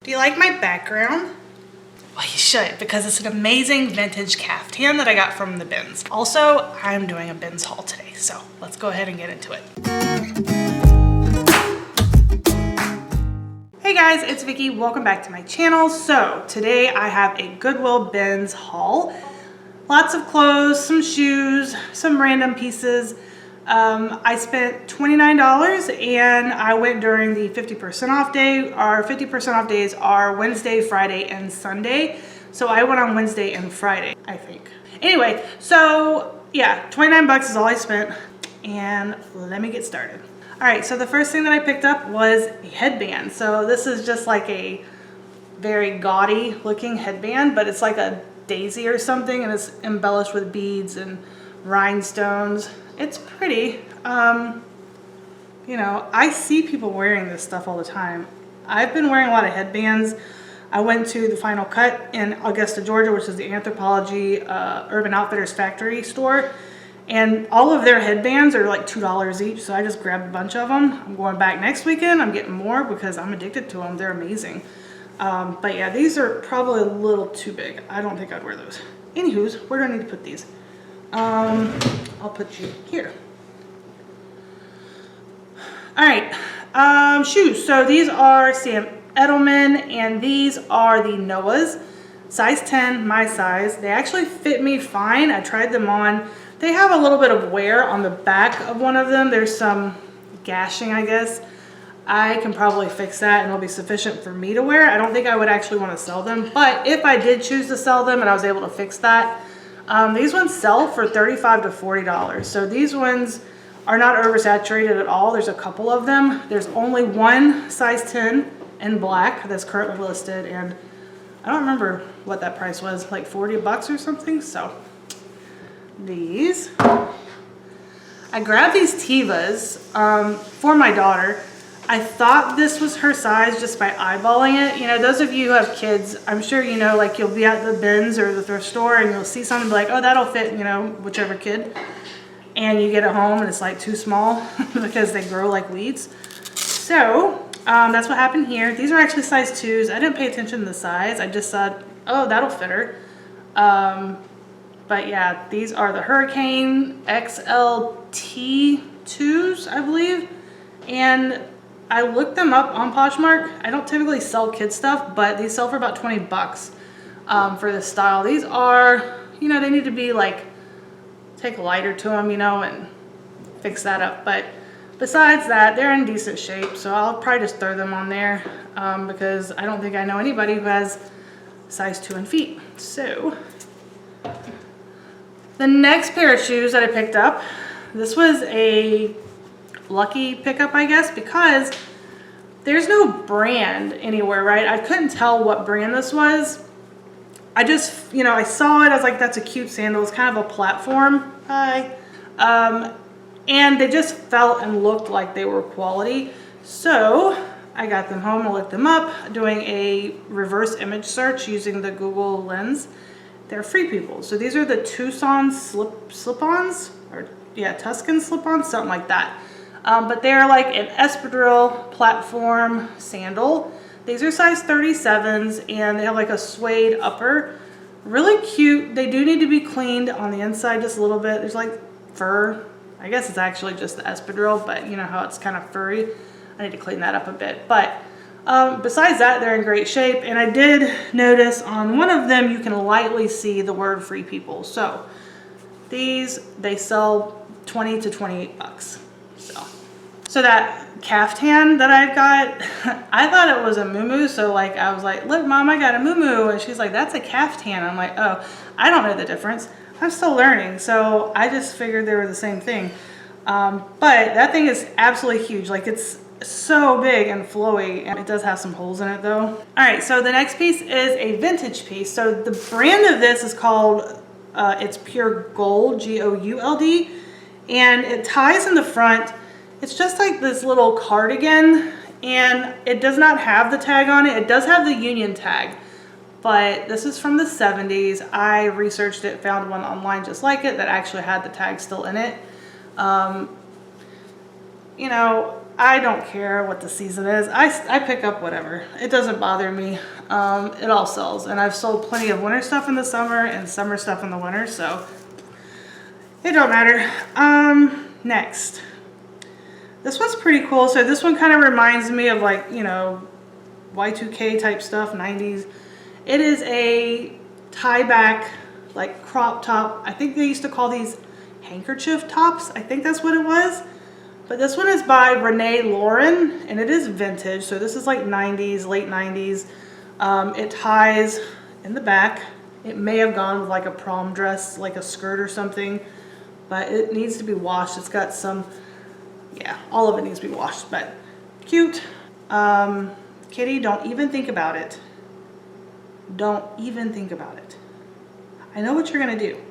Do you like my background? Well, you should, because it's an amazing vintage caftan that I got from the bins. Also, I'm doing a bins haul today, so let's go ahead and get into it. Hey guys, it's Vicky. Welcome back to my channel. So today I have a Goodwill bins haul. Lots of clothes, some shoes, some random pieces. I spent $29 and I went during the 50% off day. Our 50% off days are Wednesday, Friday, and Sunday. So I went on Wednesday and Friday, I think. Anyway, so yeah, 29 bucks is all I spent, and let me get started. All right, so the first thing that I picked up was a headband. So this is just like a very gaudy looking headband, but it's like a daisy or something, and it's embellished with beads and rhinestones. It's pretty. You know, I see people wearing this stuff all the time. I've been wearing a lot of headbands. I went to the Final Cut in Augusta, Georgia, which is the Anthropologie Urban Outfitters factory store. And all of their headbands are like $2 each, so I just grabbed a bunch of them. I'm going back next weekend. I'm getting more because I'm addicted to them. They're amazing. But yeah, these are probably a little too big. I don't think I'd wear those. Anywho's, where do I need to put these? I'll put you here. All right, shoes. So these are Sam Edelman, and these are the Noahs, size 10, my size. They actually fit me fine. I tried them on. They have a little bit of wear on the back of one of them. There's some gashing, I guess. I can probably fix that and it'll be sufficient for me to wear. I don't think I would actually want to sell them, but if I did choose to sell them and I was able to fix that, these ones sell for $35 to $40. So these ones are not oversaturated at all. There's a couple of them. There's only one size 10 in black that's currently listed, and I don't remember what that price was, like 40 bucks or something. So these, I grabbed these Tevas for my daughter. I thought this was her size just by eyeballing it. You know, those of you who have kids, I'm sure you know, like you'll be at the bins or the thrift store and you'll see something like, oh, that'll fit, you know, whichever kid. And you get it home and it's like too small because they grow like weeds. So that's what happened here. These are actually size 2s. I didn't pay attention to the size. I just thought, oh, that'll fit her. But yeah, these are the Hurricane XLT 2s, I believe. And I looked them up on Poshmark. I don't typically sell kid stuff, but these sell for about 20 bucks for this style. These are, you know, they need to be like, take a lighter to them, you know, and fix that up. But besides that, they're in decent shape. So I'll probably just throw them on there because I don't think I know anybody who has size 2 in feet. So the next pair of shoes that I picked up, this was a lucky pickup, I guess, because there's no brand anywhere, right? I couldn't tell what brand this was. I just, you know, I saw it. I was like, that's a cute sandal. It's kind of a platform. Hi. And they just felt and looked like they were quality. So I got them home. I looked them up, doing a reverse image search using the Google Lens. They're Free People. So these are the Tucson slip-ons, or yeah, Tuscan slip-ons, something like that. But they're like an espadrille platform sandal. These are size 37s and they have like a suede upper. Really cute. They do need to be cleaned on the inside just a little bit. There's like fur. I guess it's actually just the espadrille, but you know how it's kind of furry. I need to clean that up a bit. But besides that, they're in great shape. And I did notice on one of them, you can lightly see the word Free People. So these, they sell 20 to 28 bucks. So that caftan that I got, I thought it was a muumuu. So like, I was like, look, Mom, I got a muumuu. And she's like, that's a caftan. I'm like, oh, I don't know the difference. I'm still learning. So I just figured they were the same thing. But that thing is absolutely huge. Like it's so big and flowy, and it does have some holes in it though. All right, so the next piece is a vintage piece. So the brand of this is called, it's Pure Gold, G-O-U-L-D. And it ties in the front. It's just like this little cardigan, and it does not have the tag on it. It does have the Union tag, but this is from the 70s. I researched it, found one online just like it that actually had the tag still in it. You know, I don't care what the season is. I pick up whatever. It doesn't bother me. It all sells. And I've sold plenty of winter stuff in the summer and summer stuff in the winter, so it don't matter. Next. This one's pretty cool. So this one kind of reminds me of, like, you know, Y2K type stuff, 90s. It is a tie back, like, crop top. I think they used to call these handkerchief tops. I think that's what it was. But this one is by Renee Lauren, and it is vintage. So this is like 90s, late 90s. It ties in the back. It may have gone with like a prom dress, like a skirt or something, but it needs to be washed. It's got some, yeah, all of it needs to be washed, but cute. Kitty, don't even think about it. Don't even think about it. I know what you're gonna do.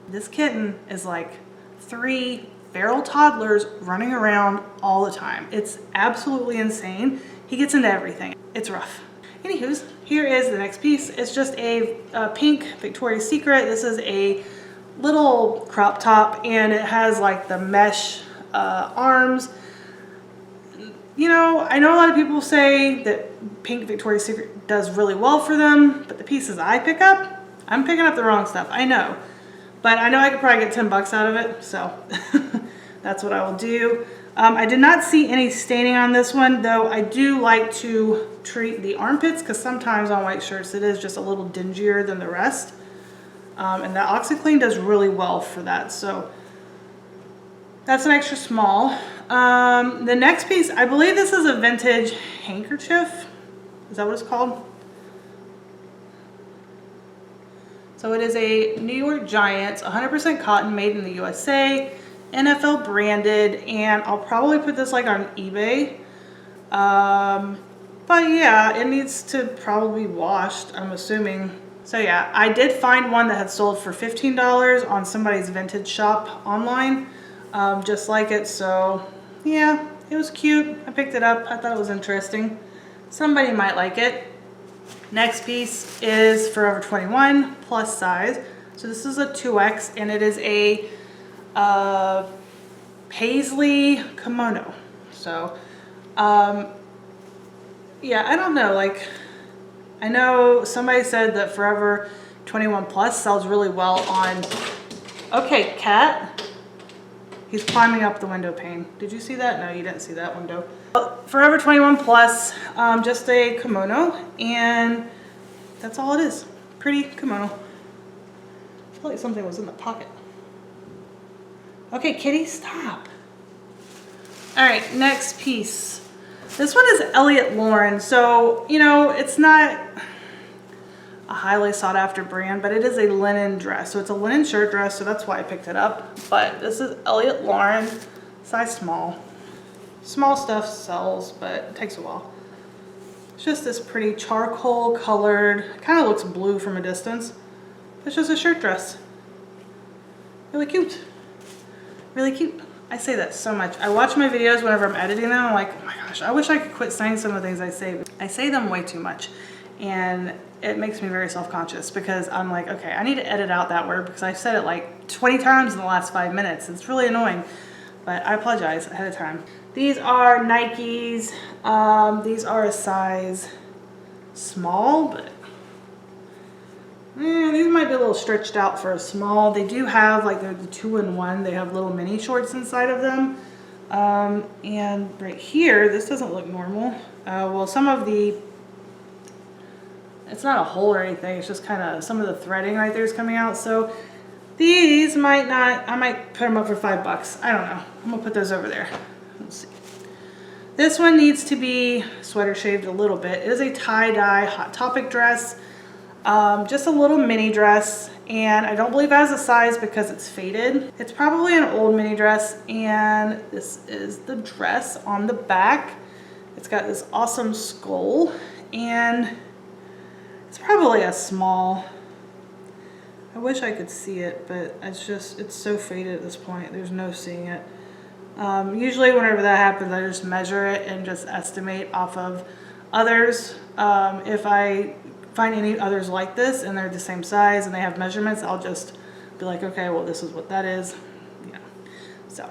This kitten is like 3 feral toddlers running around all the time. It's absolutely insane. He gets into everything. It's rough. Anywho's, here is the next piece. It's just a pink Victoria's Secret. This is a little crop top, and it has like the mesh arms. You know, I know a lot of people say that pink Victoria's Secret does really well for them, but the pieces I pick up, I'm picking up the wrong stuff. I know. But I know I could probably get 10 bucks out of it, so that's what I will do. I did not see any staining on this one, though I do like to treat the armpits, because sometimes on white shirts it is just a little dingier than the rest. And the OxiClean does really well for that, so that's an extra small. The next piece, I believe this is a vintage handkerchief. Is that what it's called? So it is a New York Giants, 100% cotton, made in the USA, NFL branded, and I'll probably put this like on eBay. But yeah, it needs to probably be washed, I'm assuming. So yeah, I did find one that had sold for $15 on somebody's vintage shop online, just like it. So yeah, it was cute. I picked it up. I thought it was interesting. Somebody might like it. Next piece is Forever 21 plus size. So this is a 2X, and it is a paisley kimono. So yeah, I don't know, like, I know somebody said that Forever 21 plus sells really well on, okay, cat, he's climbing up the window pane. Did you see that? No, you didn't see that window. Forever 21 plus, just a kimono, and that's all it is. Pretty kimono. I feel like something was in the pocket. Okay, kitty, stop. All right, next piece. This one is Elliot Lauren. So, you know, it's not a highly sought after brand, but it is a linen dress. So it's a linen shirt dress, so that's why I picked it up. But this is Elliot Lauren, size small. Small stuff sells, but it takes a while. It's just this pretty charcoal colored, kind of looks blue from a distance. It's just a shirt dress. Really cute. Really cute. I say that so much. I watch my videos whenever I'm editing them. I'm like, oh my gosh, I wish I could quit saying some of the things I say. I say them way too much, and it makes me very self-conscious, because I'm like, okay, I need to edit out that word because I've said it like 20 times in the last 5 minutes. It's really annoying, but I apologize ahead of time. These are Nikes. These are a size small, but these might be a little stretched out for a small. They do have, like, they're the 2-in-1. They have little mini shorts inside of them. And right here, this doesn't look normal. Well, some of the, it's not a hole or anything. It's just kind of, some of the threading right there is coming out. So these might not, I might put them up for $5. I don't know. I'm gonna put those over there. Let's see. This one needs to be sweater shaved a little bit. It is a tie-dye Hot Topic dress. Just a little mini dress, and I don't believe it has a size because it's faded. It's probably an old mini dress, and this is the dress on the back. It's got this awesome skull, and it's probably a small. I wish I could see it, but it's so faded at this point. There's no seeing it. Usually whenever that happens, I just measure it and just estimate off of others. If I find any others like this and they're the same size and they have measurements, I'll just be like, okay, well, this is what that is. Yeah. So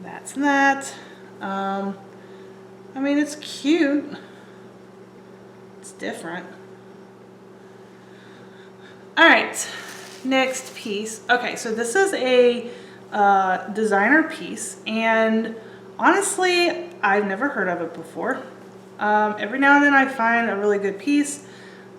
that's that. I mean, it's cute. It's different. All right, next piece. Okay, so this is a designer piece, and honestly, I've never heard of it before. Every now and then I find a really good piece.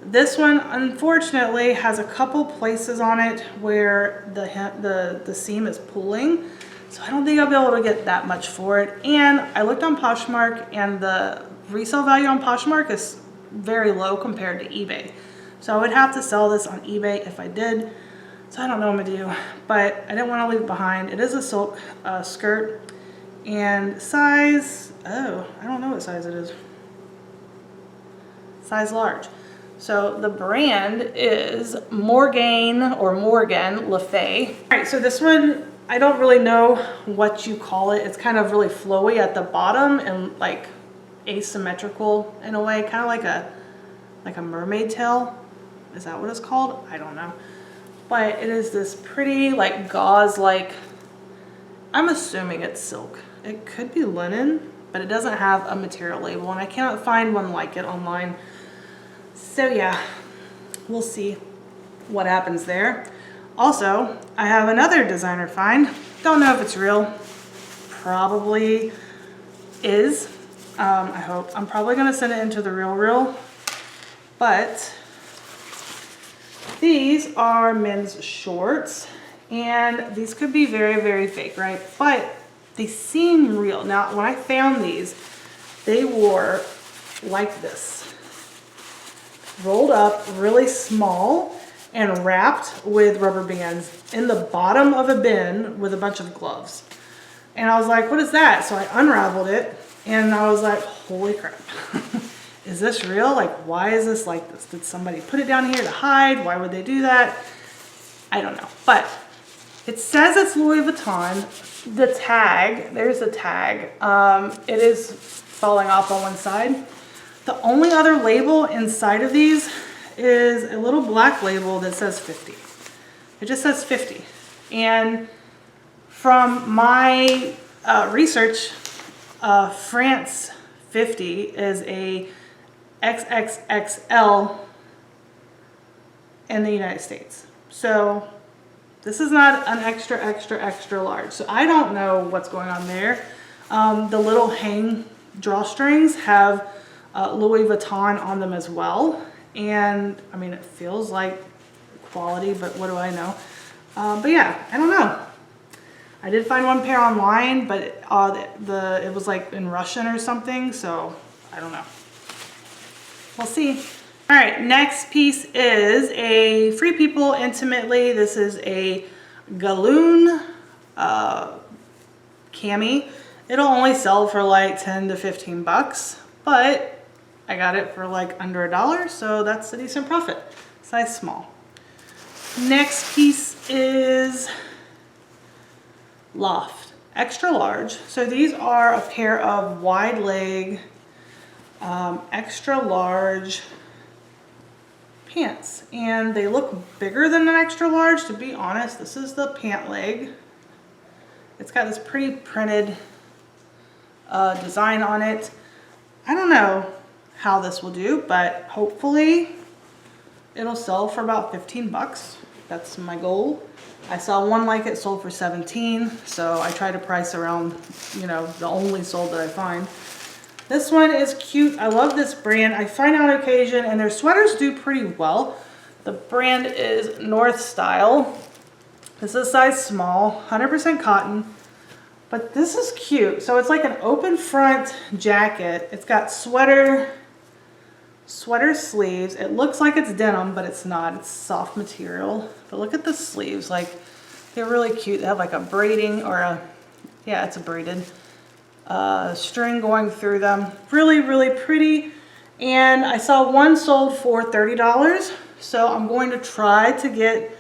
This one, unfortunately, has a couple places on it where the seam is pulling, so I don't think I'll be able to get that much for it. And I looked on Poshmark, and the resale value on Poshmark is very low compared to eBay. So I would have to sell this on eBay if I did. So I don't know what I'm gonna do, but I didn't want to leave it behind. It is a silk skirt, and size, oh, I don't know what size it is. Size large. So the brand is Morgan Le Fay. All right, so this one, I don't really know what you call it. It's kind of really flowy at the bottom and like asymmetrical in a way, kind of like a mermaid tail. Is that what it's called? I don't know. But it is this pretty like gauze-like, I'm assuming it's silk. It could be linen, but it doesn't have a material label, and I cannot find one like it online. So yeah, we'll see what happens there. Also, I have another designer find. Don't know if it's real. Probably is. I hope. I'm probably gonna send it into the RealReal. But these are men's shorts, and these could be very, very fake, right? But they seem real. Now, when I found these, they were like this. Rolled up really small and wrapped with rubber bands in the bottom of a bin with a bunch of gloves. And I was like, what is that? So I unraveled it and I was like, holy crap. Is this real? Like, why is this like this? Did somebody put it down here to hide? Why would they do that? I don't know. But it says it's Louis Vuitton. The tag, there's the tag. It is falling off on one side. The only other label inside of these is a little black label that says 50. It just says 50. And from my research, France 50 is a XXXL in the United States. So this is not an extra, extra, extra large. So I don't know what's going on there. The little hang drawstrings have Louis Vuitton on them as well. And I mean, it feels like quality, but what do I know? But yeah, I don't know. I did find one pair online, but it was like in Russian or something, so I don't know. We'll see. All right, next piece is a Free People Intimately. This is a Galloon cami. It'll only sell for like 10 to 15 bucks, but I got it for like under $1, so that's a decent profit. Size small. Next piece is Loft, extra large. So these are a pair of wide leg, extra large pants, and they look bigger than an extra large. To be honest, this is the pant leg. It's got this pretty printed design on it. I don't know how this will do, but hopefully it'll sell for about 15 bucks. That's my goal. I saw one like it sold for 17, so I try to price around, you know, the only sold that I find. This one is cute. I love this brand. I find on occasion, and their sweaters do pretty well. The brand is North Style. This is size small, 100% cotton, but this is cute. So it's like an open front jacket. It's got sweater sleeves. It looks like it's denim, but it's not. It's soft material. But look at the sleeves. Like, they're really cute. They have like a braiding or yeah, it's a braided string going through them. Really, really pretty. And I saw one sold for $30. So I'm going to try to get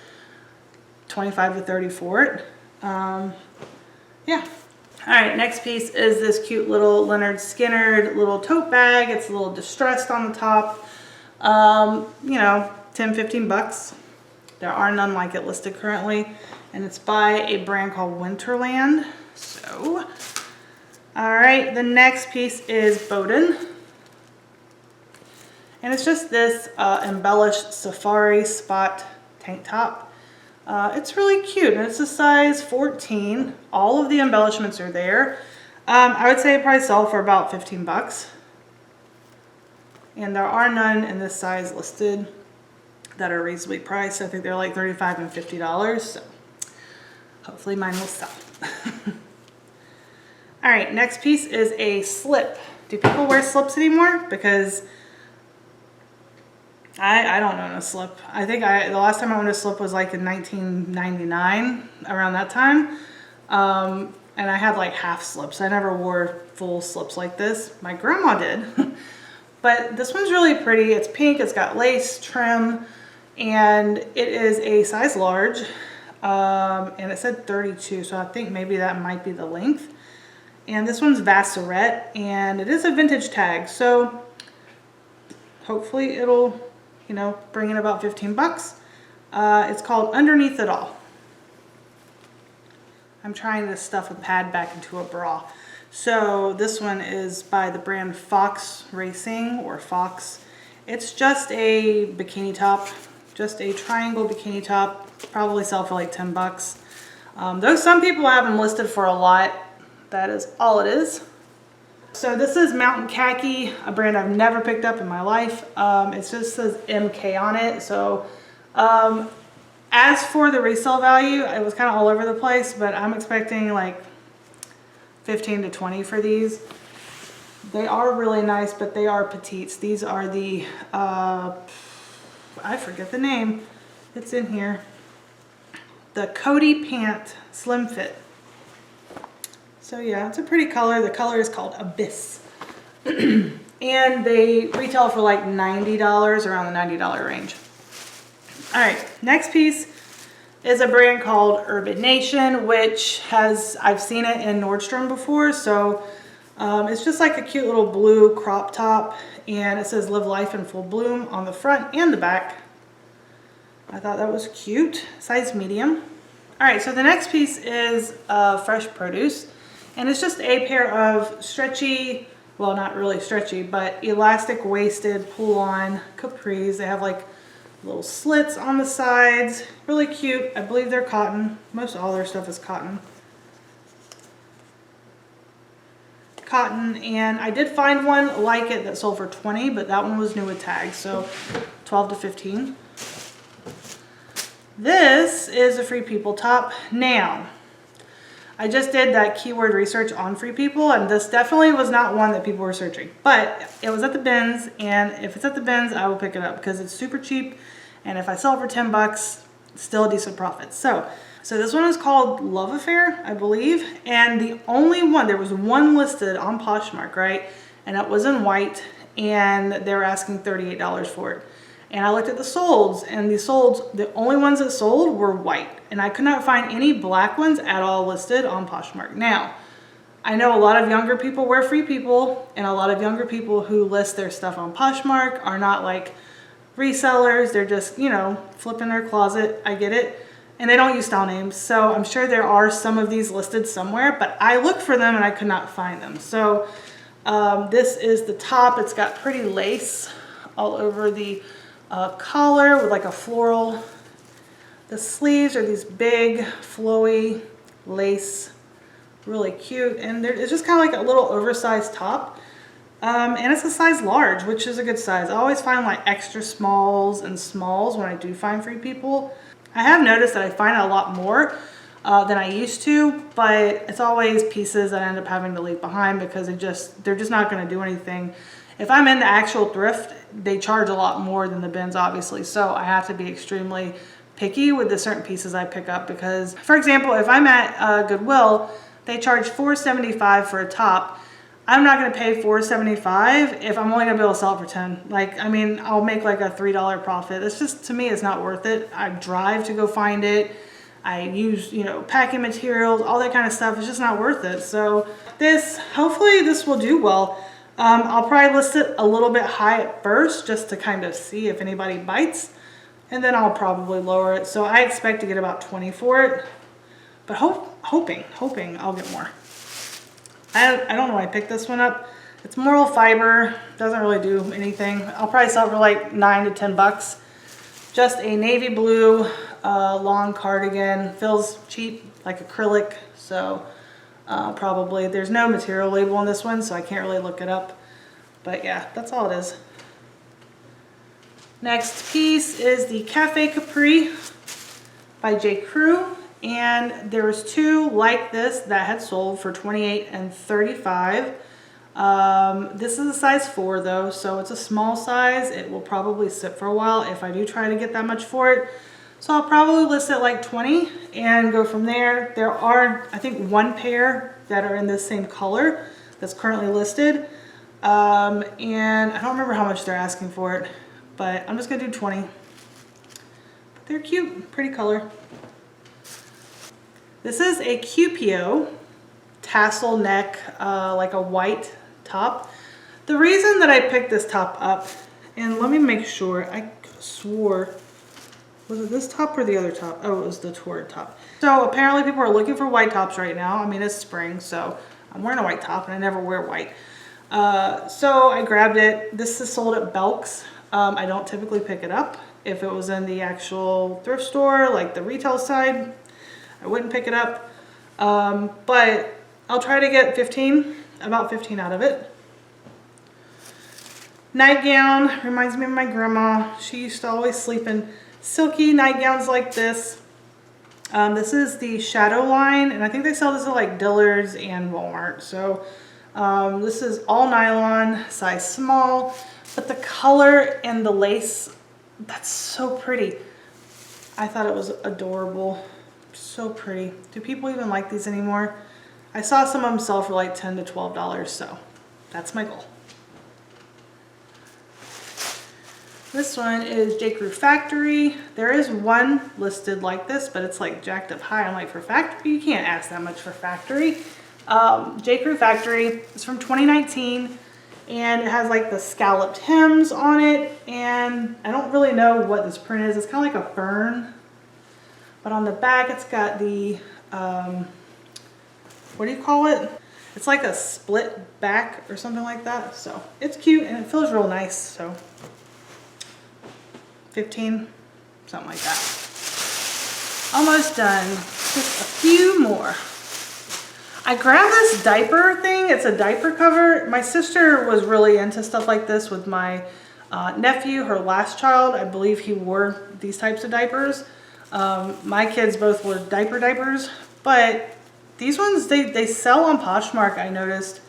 25 to 30 for it. Yeah. All right, next piece is this cute little Leonard Skinner little tote bag. It's a little distressed on the top. You know, 10, 15 bucks. There are none like it listed currently. And it's by a brand called Winterland. So All right, the next piece is Bowden. And it's just this embellished safari spot tank top. It's really cute, and it's a size 14. All of the embellishments are there. I would say it probably sell for about 15 bucks. And there are none in this size listed that are reasonably priced. I think they're like $35 and $50, so hopefully mine will sell. All right, next piece is a slip. Do people wear slips anymore? Because I don't own a slip. I think the last time I owned a slip was like in 1999, around that time. And I had like half slips. I never wore full slips like this. My grandma did. But this one's really pretty. It's pink, it's got lace trim, and it is a size large. And it said 32, so I think maybe that might be the length. And this one's Vassarette, and it is a vintage tag. So hopefully it'll, you know, bring in about 15 bucks. It's called Underneath It All. I'm trying to stuff a pad back into a bra. So this one is by the brand Fox Racing, or Fox. It's just a bikini top, just a triangle bikini top. Probably sell for like 10 bucks. Though some people have them listed for a lot, that is all it is. So this is Mountain Khaki, a brand I've never picked up in my life. It just says MK on it. So as for the resale value, it was kind of all over the place, but I'm expecting like 15 to 20 for these. They are really nice, but they are petites. These are the, I forget the name. It's in here. The Cody Pant Slim Fit. So yeah, it's a pretty color. The color is called Abyss. And they retail for like $90, around the $90 range. All right, next piece is a brand called Urban Nation, which I've seen it in Nordstrom before. So it's just like a cute little blue crop top, and it says Live Life in Full Bloom on the front and the back. I thought that was cute, size medium. All right, so the next piece is Fresh Produce. And it's just a pair of stretchy, well, not really stretchy, but elastic waisted pull-on capris. They have like little slits on the sides. Really cute. I believe they're cotton. Most all their stuff is cotton. Cotton, and I did find one like it that sold for 20, but that one was new with tags, so 12 to 15. This is a Free People top. Now, I just did that keyword research on Free People, and this definitely was not one that people were searching, but it was at the bins, and if it's at the bins, I will pick it up because it's super cheap, and if I sell it for 10 bucks, still a decent profit. So this one is called Love Affair, I believe, and the only one, there was one listed on Poshmark, right, and it was in white, and they were asking $38 for it. And I looked at the solds, and the only ones that sold were white. And I could not find any black ones at all listed on Poshmark. Now, I know a lot of younger people wear Free People, and a lot of younger people who list their stuff on Poshmark are not like resellers. They're just, you know, flipping their closet. I get it. And they don't use style names. So I'm sure there are some of these listed somewhere, but I looked for them and I could not find them. So this is the top. It's got pretty lace all over the collar with like a floral. The sleeves are these big flowy lace, really cute, and it's just kind of like a little oversized top, and it's a size large, which is a good size. I always find like extra smalls and smalls when I do find Free People. I have noticed that I find a lot more than I used to, but it's always pieces that I end up having to leave behind because they're just not going to do anything. If I'm in the actual thrift, they charge a lot more than the bins, obviously. So I have to be extremely picky with the certain pieces I pick up because, for example, if I'm at Goodwill, they charge $4.75 for a top. I'm not going to pay $4.75 if I'm only going to be able to sell it for 10. Like, I mean, I'll make like a $3 profit. It's just, to me, it's not worth it. I drive to go find it. I use, you know, packing materials, all that kind of stuff. It's just not worth it. So hopefully this will do well. I'll probably list it a little bit high at first just to kind of see if anybody bites, and then I'll probably lower it. So I expect to get about 20 for it, but hoping I'll get more. I don't know why I picked this one up. It's Moral Fiber, doesn't really do anything. I'll probably sell it for like 9 to 10 bucks. Just a navy blue long cardigan. Feels cheap, like acrylic, so probably. There's no material label on this one, so I can't really look it up. But yeah, that's all it is. Next piece is the Cafe Capri by J. Crew. And there was two like this that had sold for $28 and $35. This is a size 4 though, so it's a small size. It will probably sit for a while if I do try to get that much for it. So I'll probably list it like 20 and go from there. There are, I think, 1 pair that are in this same color that's currently listed. And I don't remember how much they're asking for it, but I'm just gonna do 20. But they're cute, pretty color. This is a QPO tassel neck, like a white top. The reason that I picked this top up, and let me make sure, I swore, was it this top or the other top? Oh, it was the Torrid top. So apparently people are looking for white tops right now. I mean, it's spring, so I'm wearing a white top and I never wear white. So I grabbed it. This is sold at Belk's. I don't typically pick it up. If it was in the actual thrift store, like the retail side, I wouldn't pick it up. But I'll try to get about 15 out of it. Nightgown reminds me of my grandma. She used to always sleep in silky nightgowns like this. This is the Shadow line, and I think they sell this at like Dillard's and Walmart. So this is all nylon, size small, but the color and the lace, that's so pretty. I thought it was adorable. So pretty. Do people even like these anymore? I saw some of them sell for like $10 to $12, so that's my goal. This one is J. Crew Factory. There is one listed like this, but it's like jacked up high. I'm like, for factory? You can't ask that much for factory. J. Crew Factory is from 2019, and it has like the scalloped hems on it, and I don't really know what this print is. It's kind of like a fern. But on the back, it's got the, what do you call it? It's like a split back or something like that. So it's cute and it feels real nice. So 15, something like that. Almost done. Just a few more. I grabbed this diaper thing. It's a diaper cover. My sister was really into stuff like this with my nephew, her last child. I believe he wore these types of diapers. My kids both wore diapers, but these ones, they sell on Poshmark, I noticed.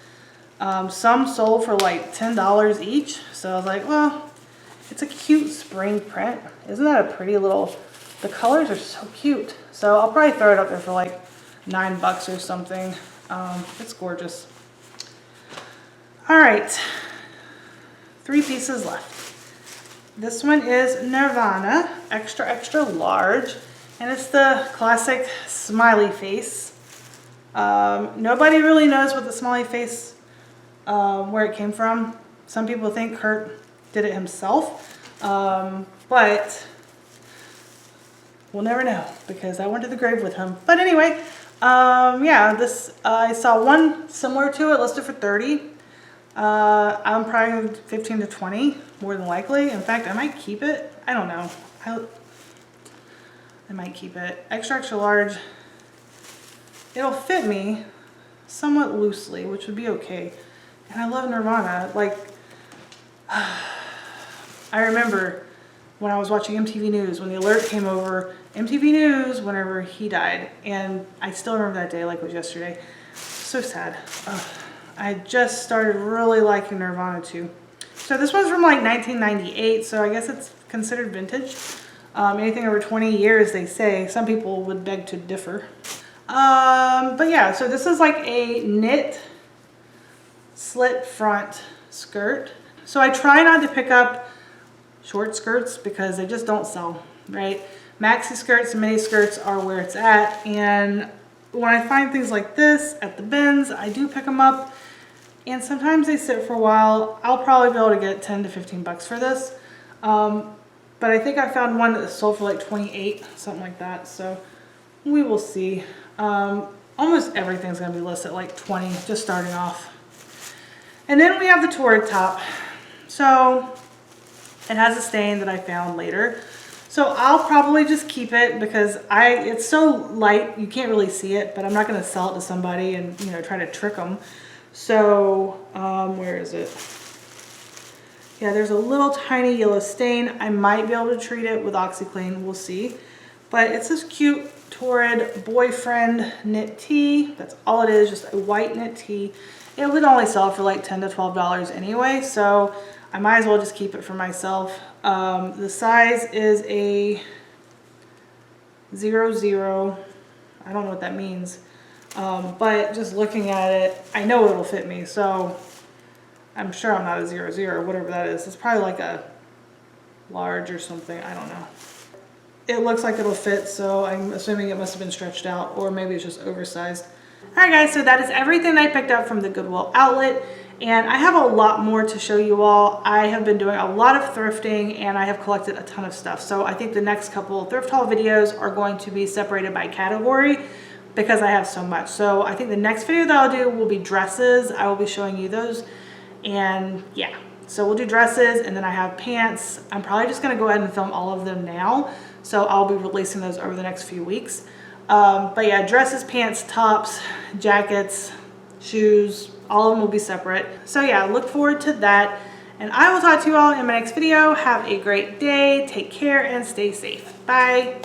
Some sold for like $10 each. So I was like, well, it's a cute spring print. Isn't that a pretty little, the colors are so cute. So I'll probably throw it up there for like $9 or something. It's gorgeous. All right, 3 pieces left. This one is Nirvana, extra, extra large, and it's the classic smiley face. Nobody really knows what the smiley face, where it came from. Some people think Kurt did it himself, but we'll never know because I went to the grave with him. But anyway, yeah, this, I saw one similar to it listed for 30. I'm probably 15 to 20, more than likely. In fact, I might keep it. I don't know. I might keep it. Extra, extra large. It'll fit me somewhat loosely, which would be okay. And I love Nirvana. Like, I remember when I was watching MTV News, when the alert came over, MTV News, whenever he died. And I still remember that day like it was yesterday. So sad. I just started really liking Nirvana too. So this one's from like 1998, so I guess it's considered vintage. Anything over 20 years, they say. Some people would beg to differ. But yeah, so this is like a knit slit front skirt. So I try not to pick up short skirts because they just don't sell, right? Maxi skirts and mini skirts are where it's at. And when I find things like this at the bins, I do pick them up. And sometimes they sit for a while. I'll probably be able to get 10 to 15 bucks for this. But I think I found one that sold for like 28, something like that. So we will see. On almost everything's gonna be listed at like 20, just starting off. And then we have the Torrid top. So it has a stain that I found later. So I'll probably just keep it because it's so light, you can't really see it, but I'm not gonna sell it to somebody and, you know, try to trick them. So, where is it? Yeah, there's a little tiny yellow stain. I might be able to treat it with OxiClean, we'll see. But it's this cute Torrid boyfriend knit tee. That's all it is, just a white knit tee. It would only sell for like $10 to $12 anyway, so I might as well just keep it for myself. The size is a 00. I don't know what that means. But just looking at it, I know it'll fit me, so I'm sure I'm not a 00, whatever that is. It's probably like a large or something, I don't know. It looks like it'll fit, so I'm assuming it must have been stretched out, or maybe it's just oversized. Alright guys, so that is everything I picked up from the Goodwill outlet, and I have a lot more to show you all. I have been doing a lot of thrifting, and I have collected a ton of stuff, so I think the next couple thrift haul videos are going to be separated by category, because I have so much. So I think the next video that I'll do will be dresses. I will be showing you those. And yeah, so we'll do dresses, and then I have pants. I'm probably just gonna go ahead and film all of them now. So I'll be releasing those over the next few weeks. But yeah, dresses, pants, tops, jackets, shoes, all of them will be separate. So yeah, look forward to that. And I will talk to you all in my next video. Have a great day, take care, and stay safe. Bye.